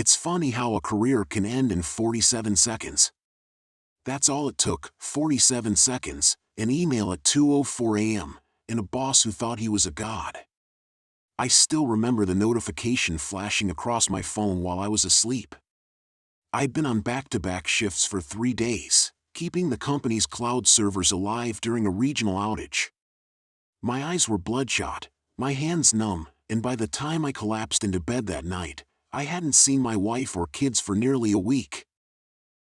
It's funny how a career can end in 47 seconds. That's all it took, 47 seconds, an email at 2:04 a.m., and a boss who thought he was a god. I still remember the notification flashing across my phone while I was asleep. I'd been on back-to-back shifts for 3 days, keeping the company's cloud servers alive during a regional outage. My eyes were bloodshot, my hands numb, and by the time I collapsed into bed that night, I hadn't seen my wife or kids for nearly a week.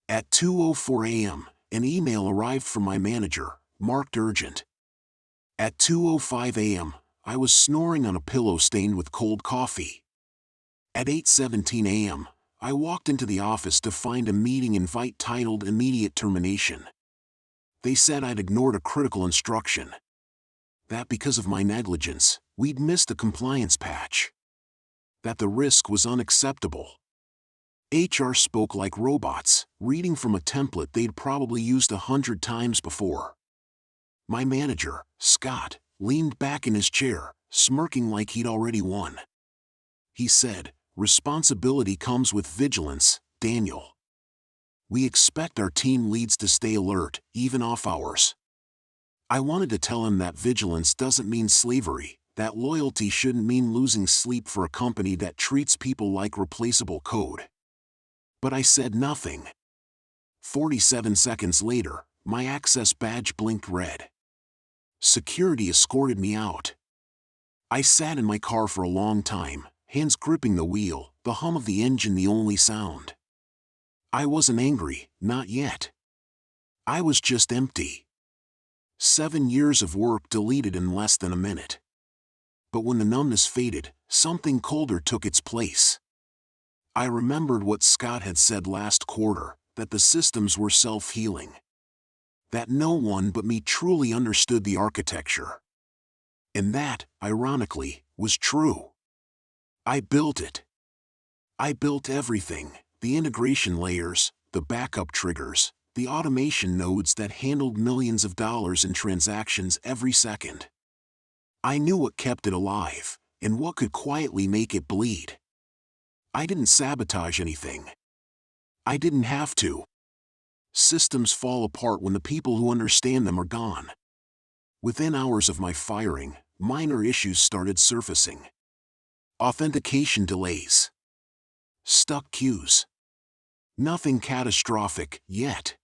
At 2:04 a.m., an email arrived from my manager, marked urgent. At 2:05 a.m., I was snoring on a pillow stained with cold coffee. At 8:17 a.m., I walked into the office to find a meeting invite titled Immediate Termination. They said I'd ignored a critical instruction. That because of my negligence, we'd missed a compliance patch. That the risk was unacceptable. HR spoke like robots, reading from a template they'd probably used 100 times before. My manager, Scott, leaned back in his chair, smirking like he'd already won. He said, "Responsibility comes with vigilance, Daniel. We expect our team leads to stay alert, even off hours." I wanted to tell him that vigilance doesn't mean slavery, that loyalty shouldn't mean losing sleep for a company that treats people like replaceable code. But I said nothing. 47 seconds later, my access badge blinked red. Security escorted me out. I sat in my car for a long time, hands gripping the wheel, the hum of the engine the only sound. I wasn't angry, not yet. I was just empty. 7 years of work deleted in less than a minute. But when the numbness faded, something colder took its place. I remembered what Scott had said last quarter, that the systems were self-healing. That no one but me truly understood the architecture. And that, ironically, was true. I built it. I built everything, the integration layers, the backup triggers, the automation nodes that handled millions of dollars in transactions every second. I knew what kept it alive, and what could quietly make it bleed. I didn't sabotage anything. I didn't have to. Systems fall apart when the people who understand them are gone. Within hours of my firing, minor issues started surfacing. Authentication delays. Stuck queues. Nothing catastrophic, yet.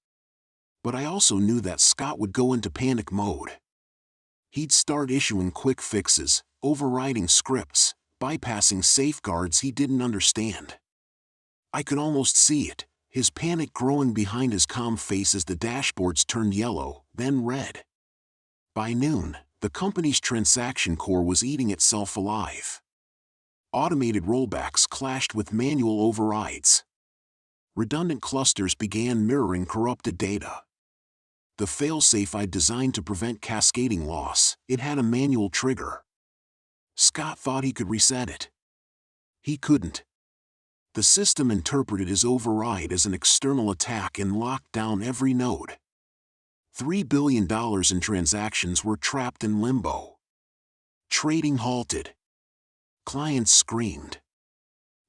But I also knew that Scott would go into panic mode. He'd start issuing quick fixes, overriding scripts, bypassing safeguards he didn't understand. I could almost see it, his panic growing behind his calm face as the dashboards turned yellow, then red. By noon, the company's transaction core was eating itself alive. Automated rollbacks clashed with manual overrides. Redundant clusters began mirroring corrupted data. The failsafe I'd designed to prevent cascading loss, it had a manual trigger. Scott thought he could reset it. He couldn't. The system interpreted his override as an external attack and locked down every node. $3 billion in transactions were trapped in limbo. Trading halted. Clients screamed.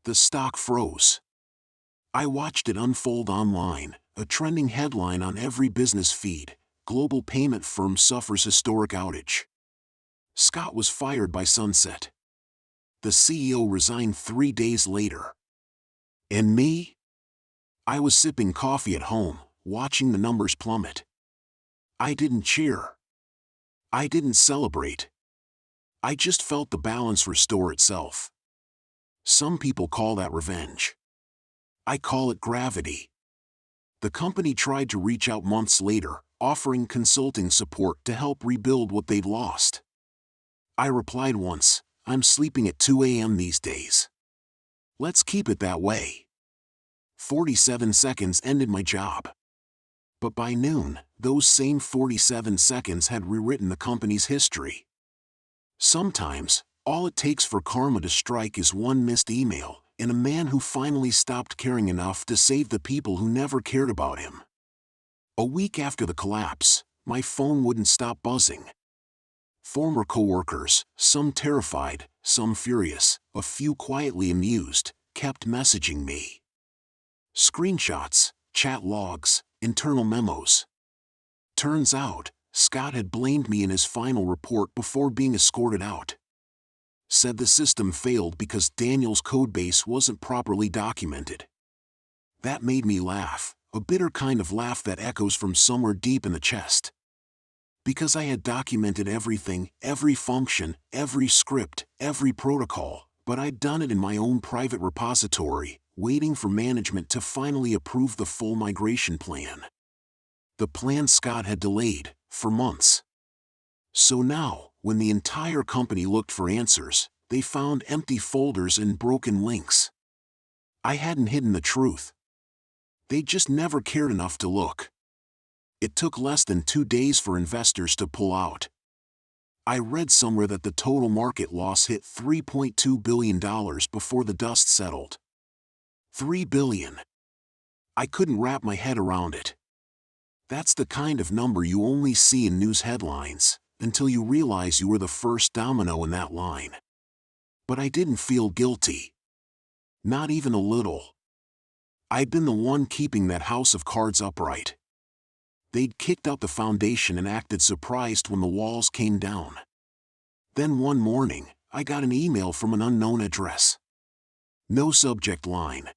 The stock froze. I watched it unfold online, a trending headline on every business feed: "Global payment firm suffers historic outage." Scott was fired by sunset. The CEO resigned 3 days later. And me? I was sipping coffee at home, watching the numbers plummet. I didn't cheer. I didn't celebrate. I just felt the balance restore itself. Some people call that revenge. I call it gravity. The company tried to reach out months later, offering consulting support to help rebuild what they'd lost. I replied once, "I'm sleeping at 2 a.m. these days. Let's keep it that way." 47 seconds ended my job. But by noon, those same 47 seconds had rewritten the company's history. Sometimes, all it takes for karma to strike is one missed email, and a man who finally stopped caring enough to save the people who never cared about him. A week after the collapse, my phone wouldn't stop buzzing. Former coworkers, some terrified, some furious, a few quietly amused, kept messaging me. Screenshots, chat logs, internal memos. Turns out, Scott had blamed me in his final report before being escorted out. Said the system failed because Daniel's codebase wasn't properly documented. That made me laugh, a bitter kind of laugh that echoes from somewhere deep in the chest. Because I had documented everything, every function, every script, every protocol, but I'd done it in my own private repository, waiting for management to finally approve the full migration plan. The plan Scott had delayed, for months. So now, when the entire company looked for answers, they found empty folders and broken links. I hadn't hidden the truth. They just never cared enough to look. It took less than 2 days for investors to pull out. I read somewhere that the total market loss hit $3.2 billion before the dust settled. $3 billion. I couldn't wrap my head around it. That's the kind of number you only see in news headlines, until you realize you were the first domino in that line. But I didn't feel guilty. Not even a little. I'd been the one keeping that house of cards upright. They'd kicked out the foundation and acted surprised when the walls came down. Then one morning, I got an email from an unknown address. No subject line.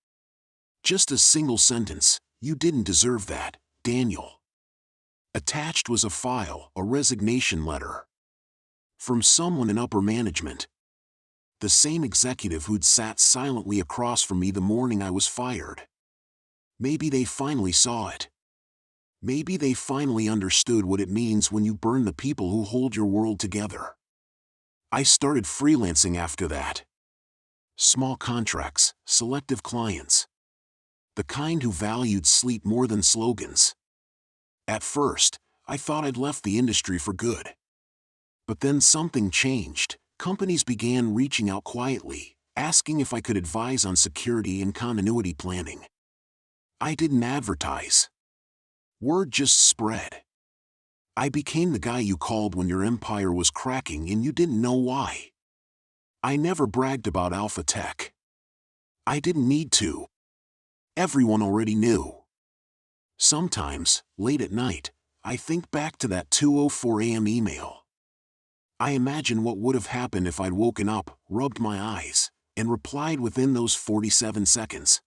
Just a single sentence, "You didn't deserve that, Daniel." Attached was a file, a resignation letter. From someone in upper management. The same executive who'd sat silently across from me the morning I was fired. Maybe they finally saw it. Maybe they finally understood what it means when you burn the people who hold your world together. I started freelancing after that. Small contracts, selective clients. The kind who valued sleep more than slogans. At first, I thought I'd left the industry for good. But then something changed. Companies began reaching out quietly, asking if I could advise on security and continuity planning. I didn't advertise. Word just spread. I became the guy you called when your empire was cracking and you didn't know why. I never bragged about Alpha Tech. I didn't need to. Everyone already knew. Sometimes, late at night, I think back to that 2:04 a.m. email. I imagine what would have happened if I'd woken up, rubbed my eyes, and replied within those 47 seconds.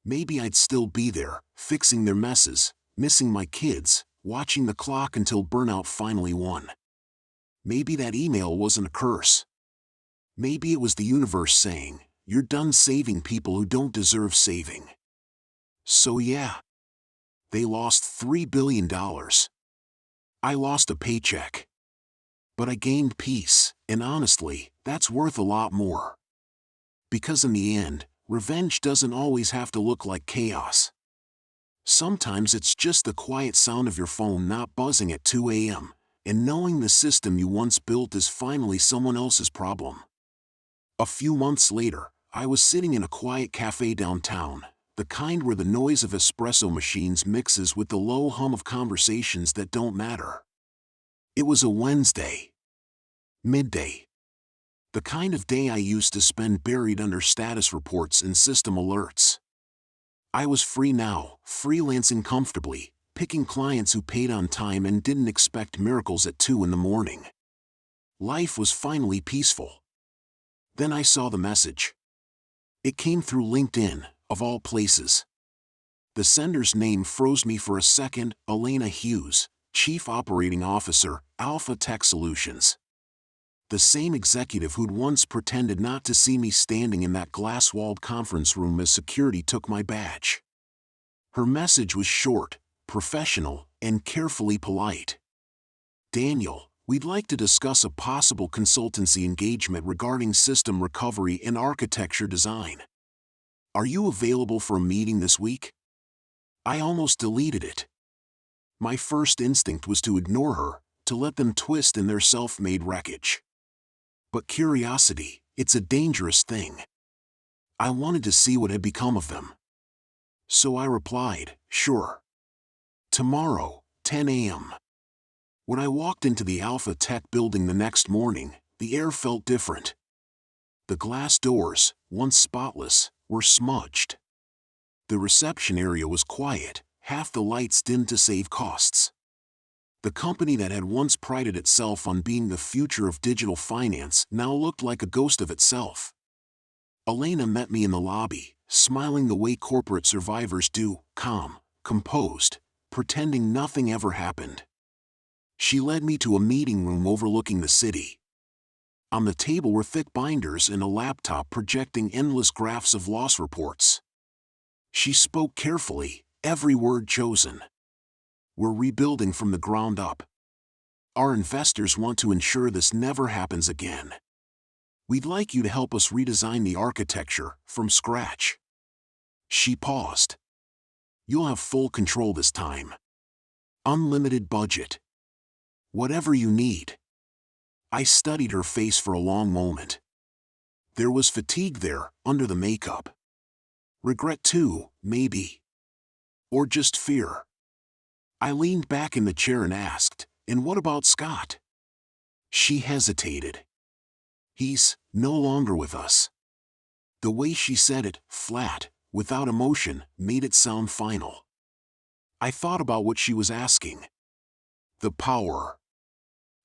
Maybe I'd still be there, fixing their messes, missing my kids, watching the clock until burnout finally won. Maybe that email wasn't a curse. Maybe it was the universe saying, "You're done saving people who don't deserve saving." So yeah. They lost $3 billion. I lost a paycheck. But I gained peace, and honestly, that's worth a lot more. Because in the end, revenge doesn't always have to look like chaos. Sometimes it's just the quiet sound of your phone not buzzing at 2 a.m., and knowing the system you once built is finally someone else's problem. A few months later, I was sitting in a quiet cafe downtown, the kind where the noise of espresso machines mixes with the low hum of conversations that don't matter. It was a Wednesday. Midday. The kind of day I used to spend buried under status reports and system alerts. I was free now, freelancing comfortably, picking clients who paid on time and didn't expect miracles at 2 in the morning. Life was finally peaceful. Then I saw the message. It came through LinkedIn, of all places. The sender's name froze me for a second. Elena Hughes, Chief Operating Officer, Alpha Tech Solutions. The same executive who'd once pretended not to see me standing in that glass-walled conference room as security took my badge. Her message was short, professional, and carefully polite. "Daniel, we'd like to discuss a possible consultancy engagement regarding system recovery and architecture design. Are you available for a meeting this week?" I almost deleted it. My first instinct was to ignore her, to let them twist in their self-made wreckage. But curiosity, it's a dangerous thing. I wanted to see what had become of them. So I replied, "Sure. Tomorrow, 10 a.m. When I walked into the Alpha Tech building the next morning, the air felt different. The glass doors, once spotless, were smudged. The reception area was quiet, half the lights dimmed to save costs. The company that had once prided itself on being the future of digital finance now looked like a ghost of itself. Elena met me in the lobby, smiling the way corporate survivors do, calm, composed, pretending nothing ever happened. She led me to a meeting room overlooking the city. On the table were thick binders and a laptop projecting endless graphs of loss reports. She spoke carefully, every word chosen. "We're rebuilding from the ground up. Our investors want to ensure this never happens again. We'd like you to help us redesign the architecture from scratch." She paused. "You'll have full control this time. Unlimited budget. Whatever you need." I studied her face for a long moment. There was fatigue there, under the makeup. Regret too, maybe. Or just fear. I leaned back in the chair and asked, "And what about Scott?" She hesitated. "He's no longer with us." The way she said it, flat, without emotion, made it sound final. I thought about what she was asking. The power.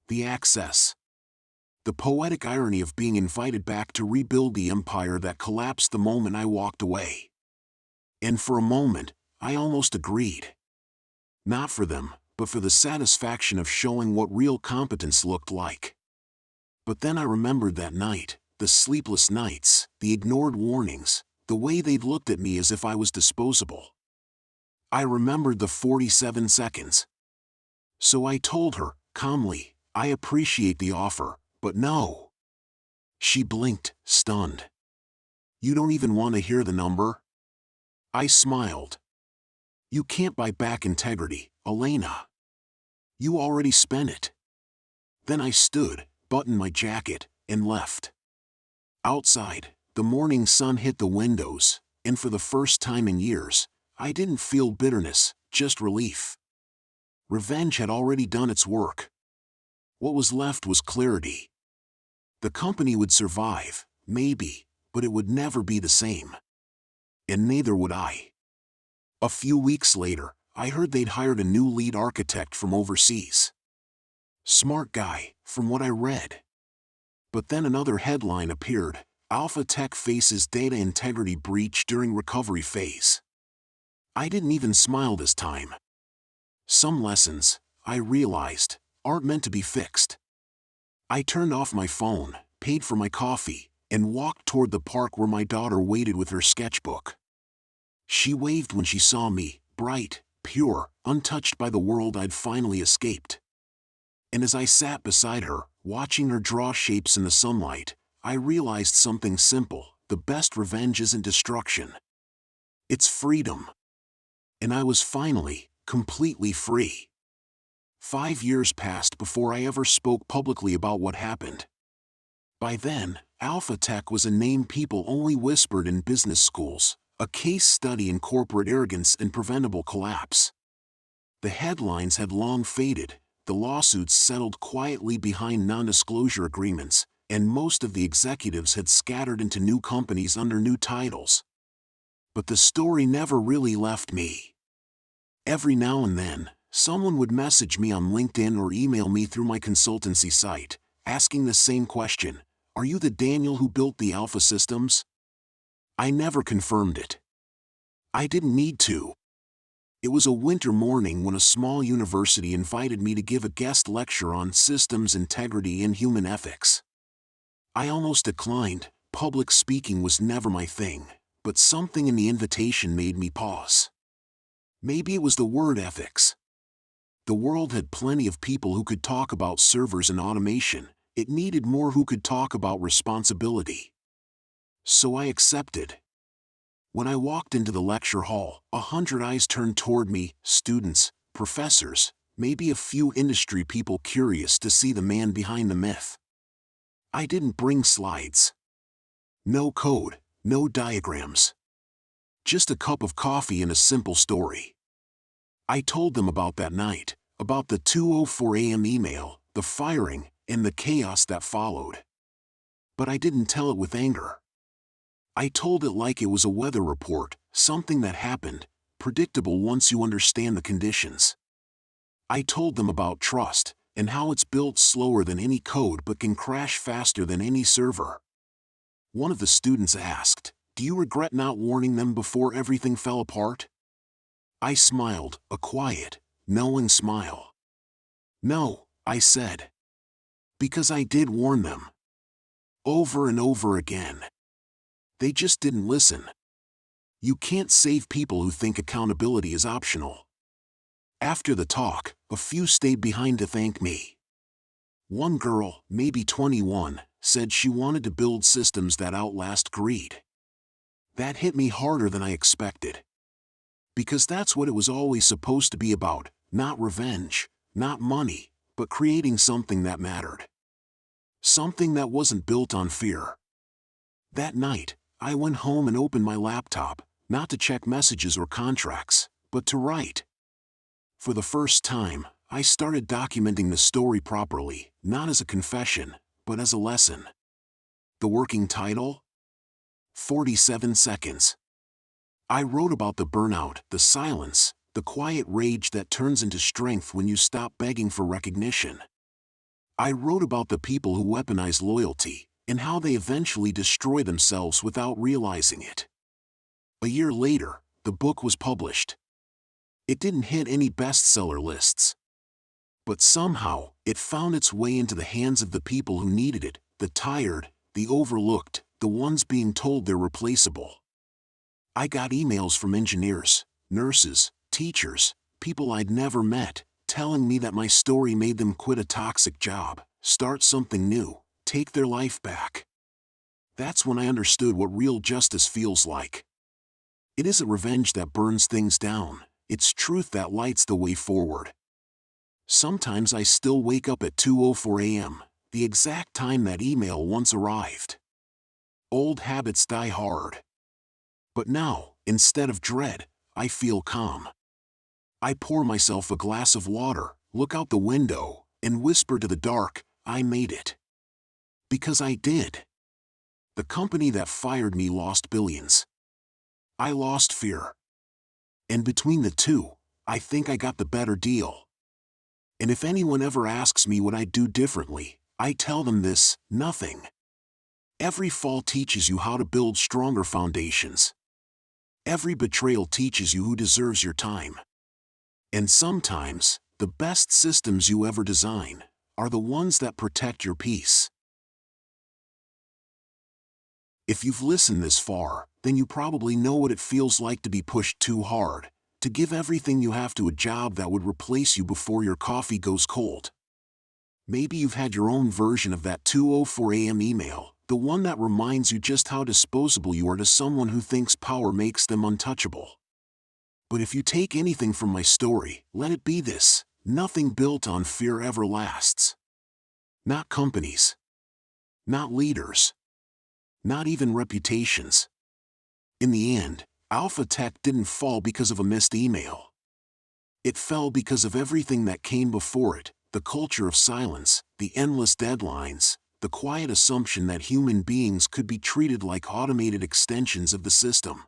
The access. The poetic irony of being invited back to rebuild the empire that collapsed the moment I walked away. And for a moment, I almost agreed. Not for them, but for the satisfaction of showing what real competence looked like. But then I remembered that night, the sleepless nights, the ignored warnings, the way they'd looked at me as if I was disposable. I remembered the 47 seconds. So I told her, calmly, "I appreciate the offer, but no." She blinked, stunned. "You don't even want to hear the number?" I smiled. "You can't buy back integrity, Elena. You already spent it." Then I stood, buttoned my jacket, and left. Outside, the morning sun hit the windows, and for the first time in years, I didn't feel bitterness, just relief. Revenge had already done its work. What was left was clarity. The company would survive, maybe, but it would never be the same. And neither would I. A few weeks later, I heard they'd hired a new lead architect from overseas. Smart guy, from what I read. But then another headline appeared: Alpha Tech faces data integrity breach during recovery phase. I didn't even smile this time. Some lessons, I realized, aren't meant to be fixed. I turned off my phone, paid for my coffee, and walked toward the park where my daughter waited with her sketchbook. She waved when she saw me, bright, pure, untouched by the world I'd finally escaped. And as I sat beside her, watching her draw shapes in the sunlight, I realized something simple: the best revenge isn't destruction. It's freedom. And I was finally, completely free. 5 years passed before I ever spoke publicly about what happened. By then, Alpha Tech was a name people only whispered in business schools, a case study in corporate arrogance and preventable collapse. The headlines had long faded, the lawsuits settled quietly behind non-disclosure agreements, and most of the executives had scattered into new companies under new titles. But the story never really left me. Every now and then, someone would message me on LinkedIn or email me through my consultancy site, asking the same question: "Are you the Daniel who built the Alpha systems?" I never confirmed it. I didn't need to. It was a winter morning when a small university invited me to give a guest lecture on systems integrity and human ethics. I almost declined. Public speaking was never my thing, but something in the invitation made me pause. Maybe it was the word ethics. The world had plenty of people who could talk about servers and automation. It needed more who could talk about responsibility. So I accepted. When I walked into the lecture hall, 100 eyes turned toward me: students, professors, maybe a few industry people curious to see the man behind the myth. I didn't bring slides. No code, no diagrams. Just a cup of coffee and a simple story. I told them about that night, about the 2:04 a.m. email, the firing, and the chaos that followed. But I didn't tell it with anger. I told it like it was a weather report, something that happened, predictable once you understand the conditions. I told them about trust, and how it's built slower than any code but can crash faster than any server. One of the students asked, "Do you regret not warning them before everything fell apart?" I smiled, a quiet, knowing smile. "No," I said. "Because I did warn them. Over and over again. They just didn't listen." You can't save people who think accountability is optional. After the talk, a few stayed behind to thank me. One girl, maybe 21, said she wanted to build systems that outlast greed. That hit me harder than I expected. Because that's what it was always supposed to be about, not revenge, not money, but creating something that mattered. Something that wasn't built on fear. That night, I went home and opened my laptop, not to check messages or contracts, but to write. For the first time, I started documenting the story properly, not as a confession, but as a lesson. The working title? 47 Seconds. I wrote about the burnout, the silence, the quiet rage that turns into strength when you stop begging for recognition. I wrote about the people who weaponize loyalty, and how they eventually destroy themselves without realizing it. A year later, the book was published. It didn't hit any bestseller lists. But somehow, it found its way into the hands of the people who needed it, the tired, the overlooked, the ones being told they're replaceable. I got emails from engineers, nurses, teachers, people I'd never met, telling me that my story made them quit a toxic job, start something new, take their life back. That's when I understood what real justice feels like. It isn't revenge that burns things down, it's truth that lights the way forward. Sometimes I still wake up at 2:04 a.m., the exact time that email once arrived. Old habits die hard. But now, instead of dread, I feel calm. I pour myself a glass of water, look out the window, and whisper to the dark, "I made it." Because I did. The company that fired me lost billions. I lost fear. And between the two, I think I got the better deal. And if anyone ever asks me what I'd do differently, I tell them this: nothing. Every fall teaches you how to build stronger foundations. Every betrayal teaches you who deserves your time. And sometimes, the best systems you ever design are the ones that protect your peace. If you've listened this far, then you probably know what it feels like to be pushed too hard, to give everything you have to a job that would replace you before your coffee goes cold. Maybe you've had your own version of that 2:04 a.m. email, the one that reminds you just how disposable you are to someone who thinks power makes them untouchable. But if you take anything from my story, let it be this: nothing built on fear ever lasts. Not companies. Not leaders. Not even reputations. In the end, Alpha Tech didn't fall because of a missed email. It fell because of everything that came before it: the culture of silence, the endless deadlines, the quiet assumption that human beings could be treated like automated extensions of the system.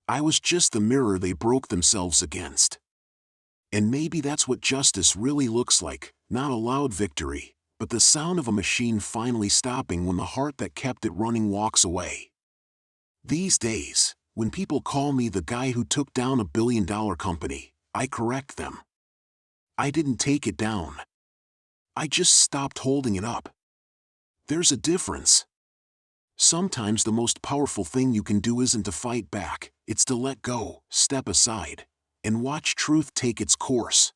I was just the mirror they broke themselves against. And maybe that's what justice really looks like: not a loud victory, but the sound of a machine finally stopping when the heart that kept it running walks away. These days, when people call me the guy who took down $1 billion company, I correct them. I didn't take it down. I just stopped holding it up. There's a difference. Sometimes the most powerful thing you can do isn't to fight back, it's to let go, step aside, and watch truth take its course.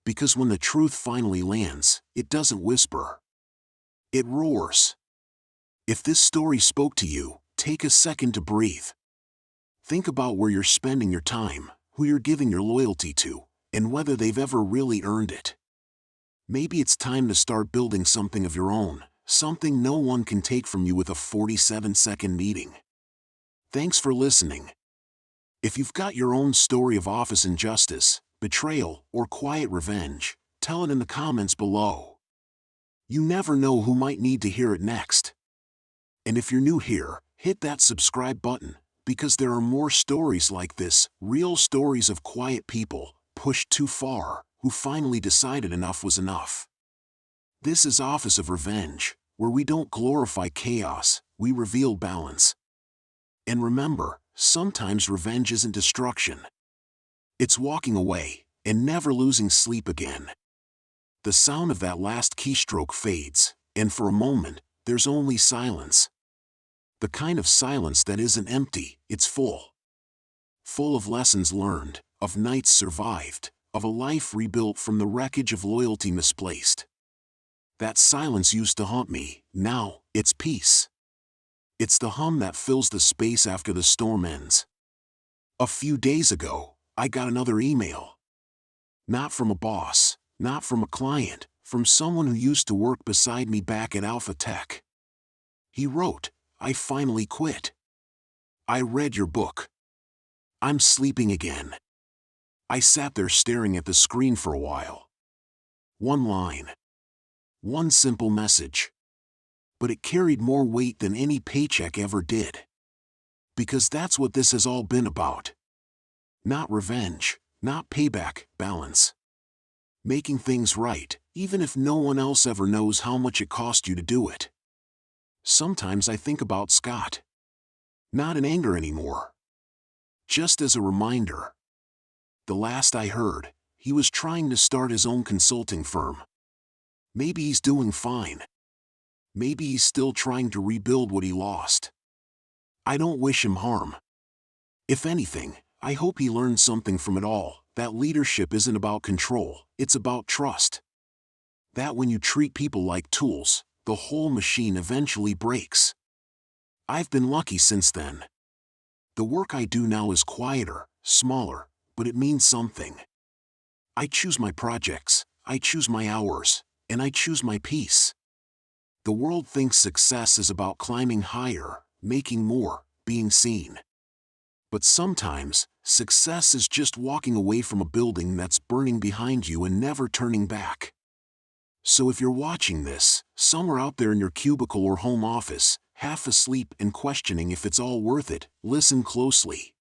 Because when the truth finally lands, it doesn't whisper. It roars. If this story spoke to you, take a second to breathe. Think about where you're spending your time, who you're giving your loyalty to, and whether they've ever really earned it. Maybe it's time to start building something of your own, something no one can take from you with a 47-second meeting. Thanks for listening. If you've got your own story of office injustice, betrayal, or quiet revenge, tell it in the comments below. You never know who might need to hear it next. And if you're new here, Hit that subscribe button, because there are more stories like this, real stories of quiet people, pushed too far, who finally decided enough was enough. This is Office of Revenge, where we don't glorify chaos, we reveal balance. And remember, sometimes revenge isn't destruction. It's walking away, and never losing sleep again. The sound of that last keystroke fades, and for a moment, there's only silence. The kind of silence that isn't empty, it's full. Full of lessons learned, of nights survived, of a life rebuilt from the wreckage of loyalty misplaced. That silence used to haunt me, now, it's peace. It's the hum that fills the space after the storm ends. A few days ago, I got another email. Not from a boss, not from a client, from someone who used to work beside me back at Alpha Tech. He wrote, "I finally quit. I read your book. I'm sleeping again." I sat there staring at the screen for a while. One line. One simple message. But it carried more weight than any paycheck ever did. Because that's what this has all been about. Not revenge, not payback, balance. Making things right, even if no one else ever knows how much it cost you to do it. Sometimes I think about Scott. Not in anger anymore. Just as a reminder. The last I heard, he was trying to start his own consulting firm. Maybe he's doing fine. Maybe he's still trying to rebuild what he lost. I don't wish him harm. If anything, I hope he learned something from it all, that leadership isn't about control, it's about trust. That when you treat people like tools, the whole machine eventually breaks. I've been lucky since then. The work I do now is quieter, smaller, but it means something. I choose my projects, I choose my hours, and I choose my peace. The world thinks success is about climbing higher, making more, being seen. But sometimes, success is just walking away from a building that's burning behind you and never turning back. So if you're watching this, somewhere out there in your cubicle or home office, half asleep and questioning if it's all worth it, listen closely.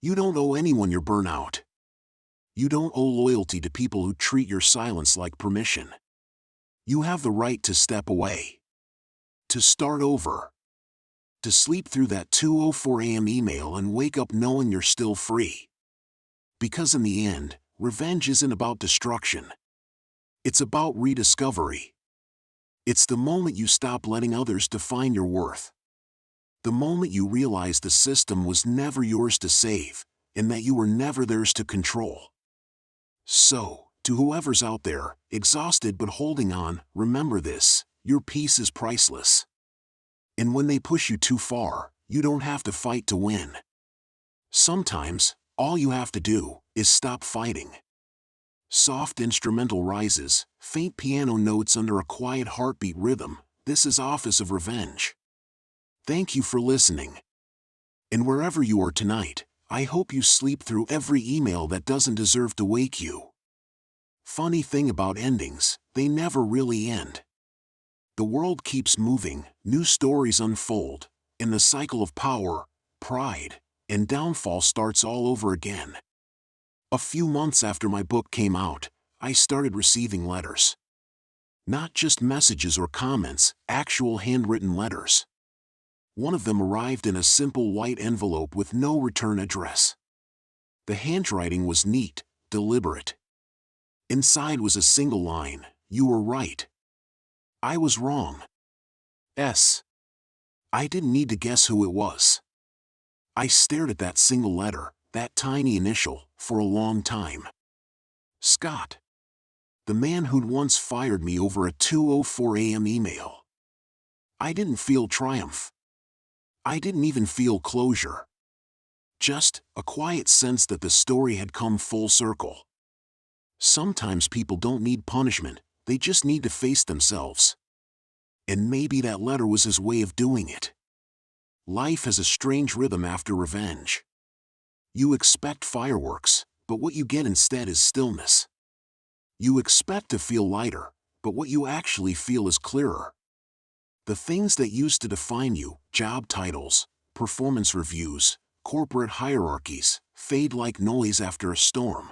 You don't owe anyone your burnout. You don't owe loyalty to people who treat your silence like permission. You have the right to step away. To start over. To sleep through that 2:04 a.m. email and wake up knowing you're still free. Because in the end, revenge isn't about destruction. It's about rediscovery. It's the moment you stop letting others define your worth. The moment you realize the system was never yours to save, and that you were never theirs to control. So, to whoever's out there, exhausted but holding on, remember this, your peace is priceless. And when they push you too far, you don't have to fight to win. Sometimes, all you have to do is stop fighting. Soft instrumental rises, faint piano notes under a quiet heartbeat rhythm. This is Office of Revenge. Thank you for listening. And wherever you are tonight, I hope you sleep through every email that doesn't deserve to wake you. Funny thing about endings, they never really end. The world keeps moving, new stories unfold, and the cycle of power, pride, and downfall starts all over again. A few months after my book came out, I started receiving letters. Not just messages or comments, actual handwritten letters. One of them arrived in a simple white envelope with no return address. The handwriting was neat, deliberate. Inside was a single line, "You were right. I was wrong." I didn't need to guess who it was. I stared at that single letter, that tiny initial, for a long time. Scott. The man who'd once fired me over a 2:04 a.m. email. I didn't feel triumph. I didn't even feel closure. Just a quiet sense that the story had come full circle. Sometimes people don't need punishment, they just need to face themselves. And maybe that letter was his way of doing it. Life has a strange rhythm after revenge. You expect fireworks, but what you get instead is stillness. You expect to feel lighter, but what you actually feel is clearer. The things that used to define you, job titles, performance reviews, corporate hierarchies, fade like noise after a storm.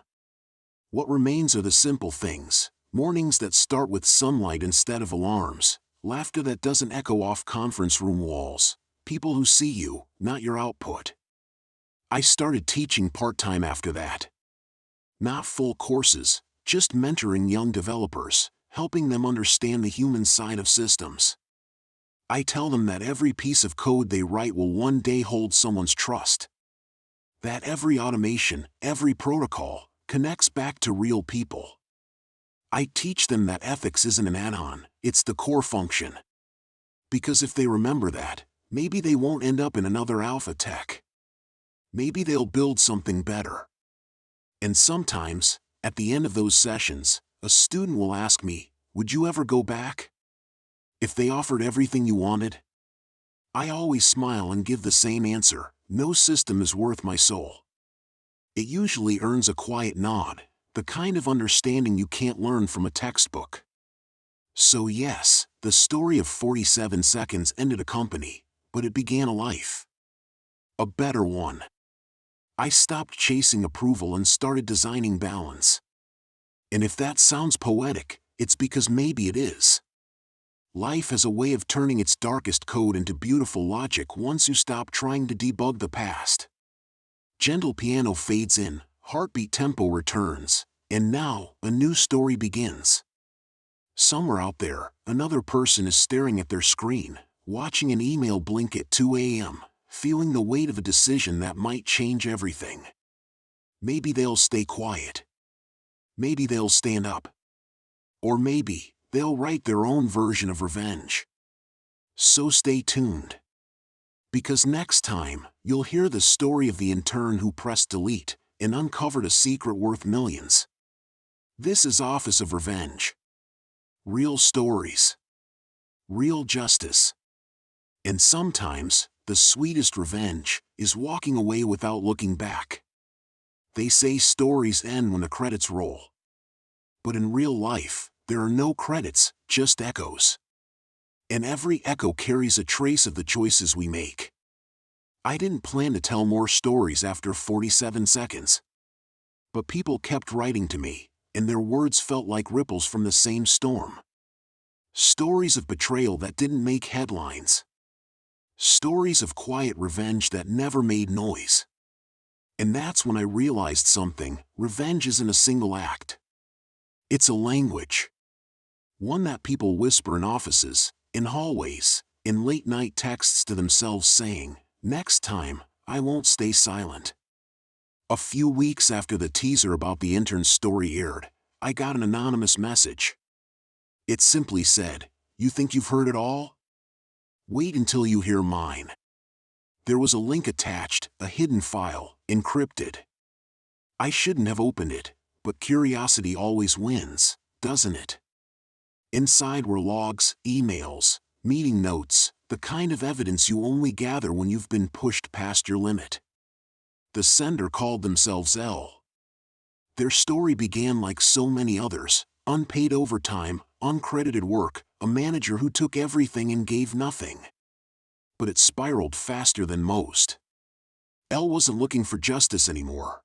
What remains are the simple things: mornings that start with sunlight instead of alarms, laughter that doesn't echo off conference room walls, people who see you, not your output. I started teaching part-time after that. Not full courses, just mentoring young developers, helping them understand the human side of systems. I tell them that every piece of code they write will one day hold someone's trust. That every automation, every protocol, connects back to real people. I teach them that ethics isn't an add-on, it's the core function. Because if they remember that, maybe they won't end up in another alpha tech. Maybe they'll build something better. And sometimes, at the end of those sessions, a student will ask me, "Would you ever go back? If they offered everything you wanted?" I always smile and give the same answer: no system is worth my soul. It usually earns a quiet nod, the kind of understanding you can't learn from a textbook. So yes, the story of 47 seconds ended a company, but it began a life. A better one. I stopped chasing approval and started designing balance. And if that sounds poetic, it's because maybe it is. Life has a way of turning its darkest code into beautiful logic once you stop trying to debug the past. Gentle piano fades in, heartbeat tempo returns, and now a new story begins. Somewhere out there, another person is staring at their screen, watching an email blink at 2 a.m., feeling the weight of a decision that might change everything. Maybe they'll stay quiet. Maybe they'll stand up. Or maybe they'll write their own version of revenge. So stay tuned. Because next time, you'll hear the story of the intern who pressed delete and uncovered a secret worth millions. This is Office of Revenge. Real stories. Real justice. And sometimes, the sweetest revenge is walking away without looking back. They say stories end when the credits roll. But in real life, there are no credits, just echoes. And every echo carries a trace of the choices we make. I didn't plan to tell more stories after 47 seconds. But people kept writing to me, and their words felt like ripples from the same storm. Stories of betrayal that didn't make headlines. Stories of quiet revenge that never made noise. And that's when I realized something: revenge isn't a single act. It's a language. One that people whisper in offices, in hallways, in late-night texts to themselves saying, "Next time, I won't stay silent." A few weeks after the teaser about the intern's story aired, I got an anonymous message. It simply said, "You think you've heard it all? Wait until you hear mine." There was a link attached, a hidden file, encrypted. I shouldn't have opened it, but curiosity always wins, doesn't it? Inside were logs, emails, meeting notes, the kind of evidence you only gather when you've been pushed past your limit. The sender called themselves L. Their story began like so many others: unpaid overtime, uncredited work, a manager who took everything and gave nothing. But it spiraled faster than most. L wasn't looking for justice anymore.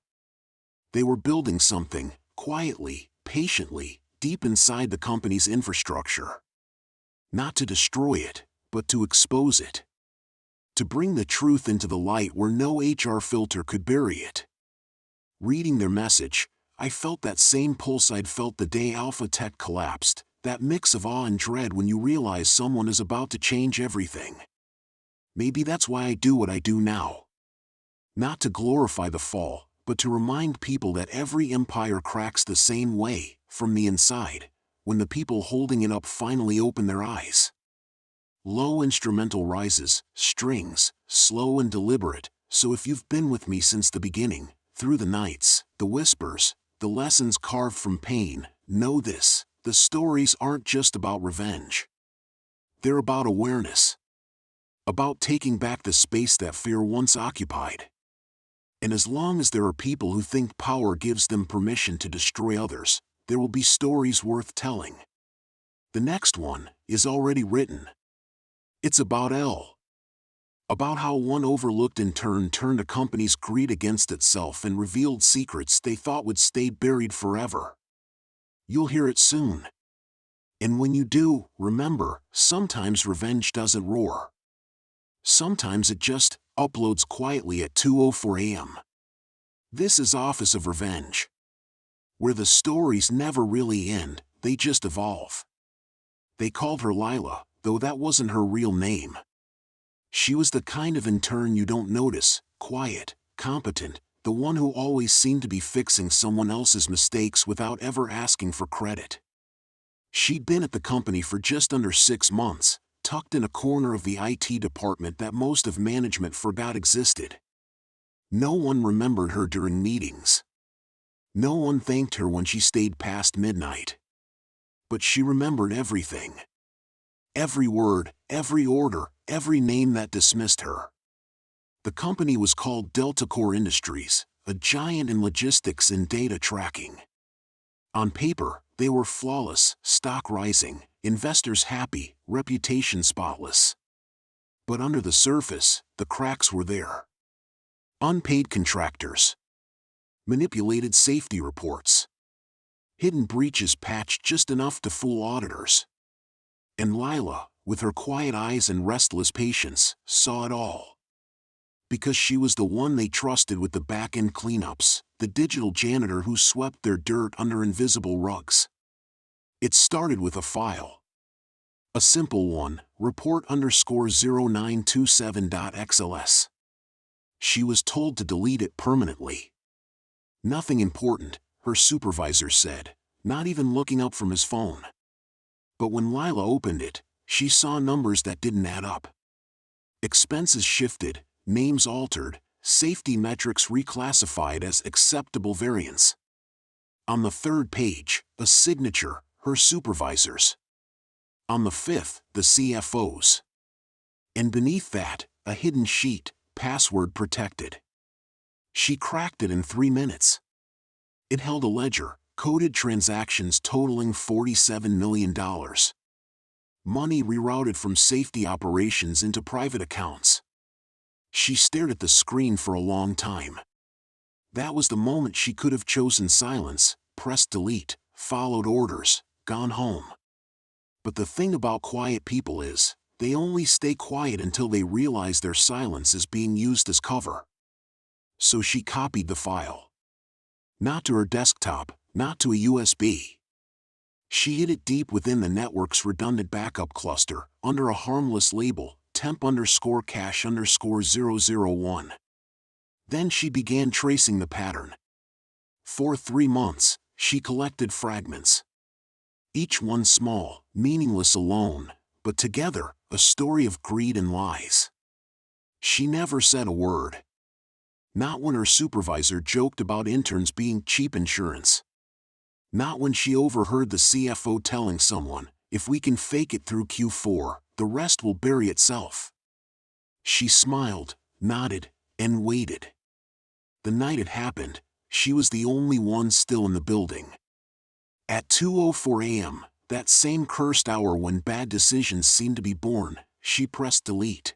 They were building something, quietly, patiently, deep inside the company's infrastructure. Not to destroy it, but to expose it. To bring the truth into the light where no HR filter could bury it. Reading their message, I felt that same pulse I'd felt the day Alpha Tech collapsed, that mix of awe and dread when you realize someone is about to change everything. Maybe that's why I do what I do now. Not to glorify the fall, but to remind people that every empire cracks the same way, from the inside, when the people holding it up finally open their eyes. Low instrumental rises, strings, slow and deliberate, so if you've been with me since the beginning, through the nights, the whispers, the lessons carved from pain, know this: the stories aren't just about revenge. They're about awareness. About taking back the space that fear once occupied. And as long as there are people who think power gives them permission to destroy others, there will be stories worth telling. The next one is already written. It's about how one overlooked intern turned a company's greed against itself and revealed secrets they thought would stay buried forever. You'll hear it soon. And when you do, remember, sometimes revenge doesn't roar. Sometimes it just uploads quietly at 2:04 a.m. This is Office of Revenge, where the stories never really end, they just evolve. They called her Lila, though that wasn't her real name. She was the kind of intern you don't notice, quiet, competent, the one who always seemed to be fixing someone else's mistakes without ever asking for credit. She'd been at the company for just under 6 months, tucked in a corner of the IT department that most of management forgot existed. No one remembered her during meetings. No one thanked her when she stayed past midnight. But she remembered everything. Every word, every order, every name that dismissed her. The company was called Delta Core Industries, a giant in logistics and data tracking. On paper, they were flawless, stock rising, investors happy, reputation spotless. But under the surface, the cracks were there. Unpaid contractors. Manipulated safety reports. Hidden breaches patched just enough to fool auditors. And Lila, with her quiet eyes and restless patience, saw it all. Because she was the one they trusted with the back-end cleanups, the digital janitor who swept their dirt under invisible rugs. It started with a file. A simple one, report_0927.xls. She was told to delete it permanently. Nothing important, her supervisor said, not even looking up from his phone. But when Lila opened it, she saw numbers that didn't add up. Expenses shifted, names altered, safety metrics reclassified as acceptable variance. On the 3rd page, a signature, her supervisor's. On the 5th, the CFO's. And beneath that, a hidden sheet, password protected. She cracked it in 3 minutes. It held a ledger, coded transactions totaling $47 million. Money rerouted from safety operations into private accounts. She stared at the screen for a long time. That was the moment she could have chosen silence, pressed delete, followed orders, gone home. But the thing about quiet people is, they only stay quiet until they realize their silence is being used as cover. So she copied the file. Not to her desktop, not to a USB. She hid it deep within the network's redundant backup cluster, under a harmless label, temp_cache_001. Then she began tracing the pattern. For 3 months, she collected fragments. Each one small, meaningless alone, but together, a story of greed and lies. She never said a word. Not when her supervisor joked about interns being cheap insurance. Not when she overheard the CFO telling someone, if we can fake it through Q4, the rest will bury itself. She smiled, nodded, and waited. The night it happened, she was the only one still in the building. At 2:04 a.m., that same cursed hour when bad decisions seemed to be born, she pressed delete.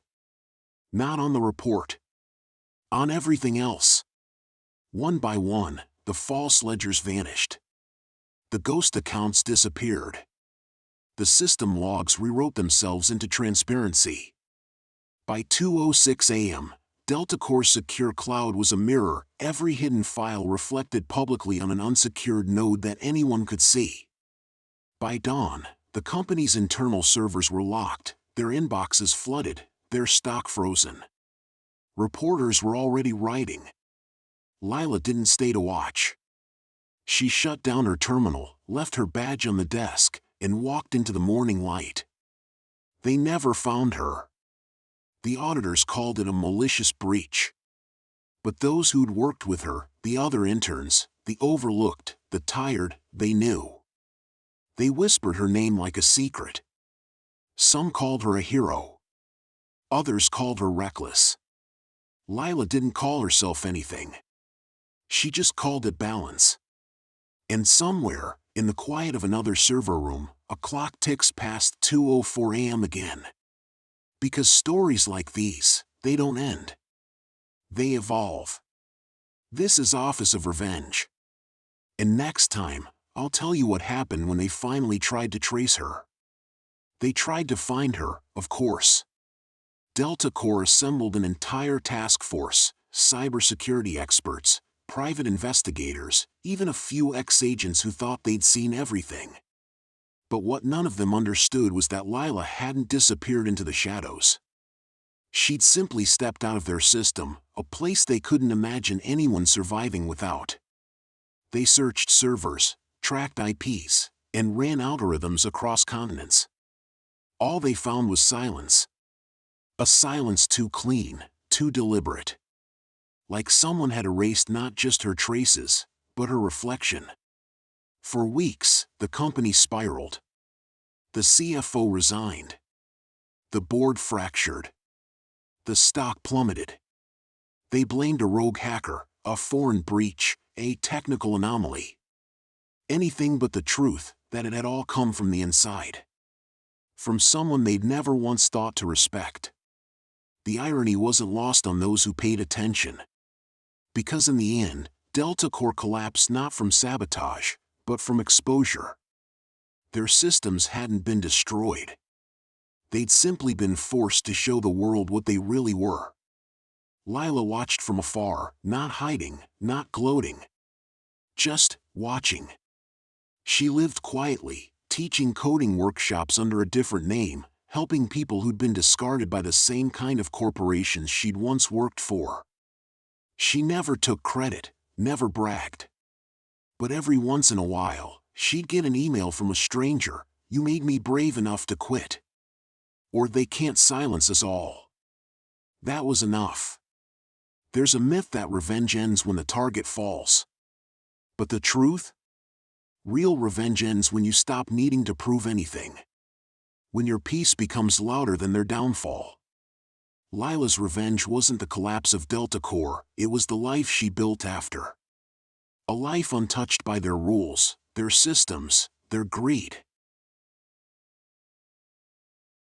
Not on the report. On everything else. One by one, the false ledgers vanished. The ghost accounts disappeared. The system logs rewrote themselves into transparency. By 2:06 a.m., Delta Core's secure cloud was a mirror, every hidden file reflected publicly on an unsecured node that anyone could see. By dawn, the company's internal servers were locked, their inboxes flooded, their stock frozen. Reporters were already writing. Lila didn't stay to watch. She shut down her terminal, left her badge on the desk, and walked into the morning light. They never found her. The auditors called it a malicious breach. But those who'd worked with her, the other interns, the overlooked, the tired, they knew. They whispered her name like a secret. Some called her a hero. Others called her reckless. Lila didn't call herself anything. She just called it balance. And somewhere, in the quiet of another server room, a clock ticks past 2:04 a.m. again. Because stories like these, they don't end. They evolve. This is Office of Revenge. And next time, I'll tell you what happened when they finally tried to trace her. They tried to find her, of course. Delta Corps assembled an entire task force, cybersecurity experts, private investigators, even a few ex-agents who thought they'd seen everything. But what none of them understood was that Lila hadn't disappeared into the shadows. She'd simply stepped out of their system, a place they couldn't imagine anyone surviving without. They searched servers, tracked IPs, and ran algorithms across continents. All they found was silence. A silence too clean, too deliberate. Like someone had erased not just her traces, but her reflection. For weeks, the company spiraled. The CFO resigned. The board fractured. The stock plummeted. They blamed a rogue hacker, a foreign breach, a technical anomaly. Anything but the truth that it had all come from the inside. From someone they'd never once thought to respect. The irony wasn't lost on those who paid attention. Because in the end, Delta Corps collapsed not from sabotage, but from exposure. Their systems hadn't been destroyed. They'd simply been forced to show the world what they really were. Lila watched from afar, not hiding, not gloating. Just watching. She lived quietly, teaching coding workshops under a different name, helping people who'd been discarded by the same kind of corporations she'd once worked for. She never took credit, never bragged. But every once in a while, she'd get an email from a stranger, "You made me brave enough to quit." Or "They can't silence us all." That was enough. There's a myth that revenge ends when the target falls. But the truth? Real revenge ends when you stop needing to prove anything. When your peace becomes louder than their downfall. Lila's revenge wasn't the collapse of Delta Corps, it was the life she built after. A life untouched by their rules, their systems, their greed.